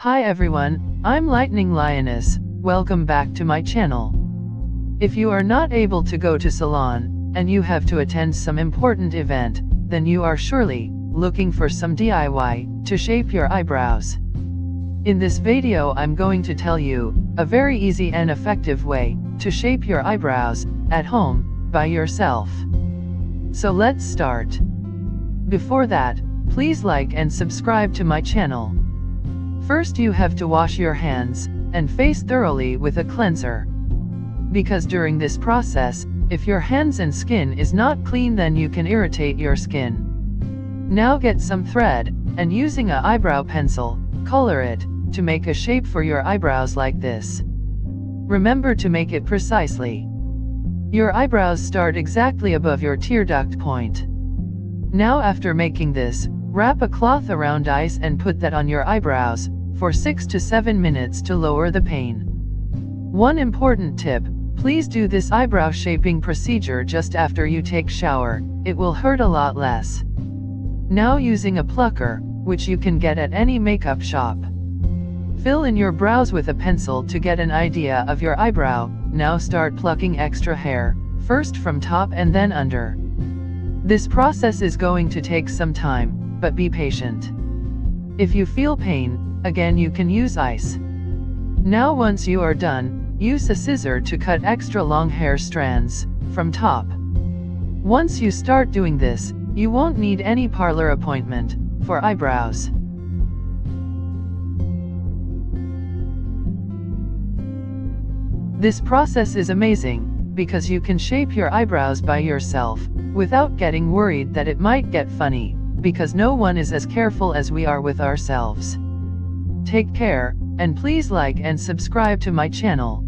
Hi everyone, I'm Lightning Lioness, welcome back to my channel. If you are not able to go to salon, and you have to attend some important event, then you are surely looking for some DIY to shape your eyebrows. In this video I'm going to tell you a very easy and effective way to shape your eyebrows at home by yourself. So let's start. Before that, please like and subscribe to my channel. First you have to wash your hands and face thoroughly with a cleanser. Because during this process, if your hands and skin is not clean, then you can irritate your skin. Now get some thread, and using an eyebrow pencil, color it to make a shape for your eyebrows like this. Remember to make it precisely. Your eyebrows start exactly above your tear duct point. Now after making this, wrap a cloth around ice and put that on your eyebrows for 6 to 7 minutes to lower the pain. One important tip, please do this eyebrow shaping procedure just after you take shower, it will hurt a lot less. Now using a plucker, which you can get at any makeup shop. Fill in your brows with a pencil to get an idea of your eyebrow. Now start plucking extra hair, first from top and then under. This process is going to take some time, but be patient. If you feel pain, again you can use ice. Now once you are done, use a scissor to cut extra long hair strands from top. Once you start doing this, you won't need any parlor appointment for eyebrows. This process is amazing, because you can shape your eyebrows by yourself, without getting worried that it might get funny, because no one is as careful as we are with ourselves. Take care, and please like and subscribe to my channel.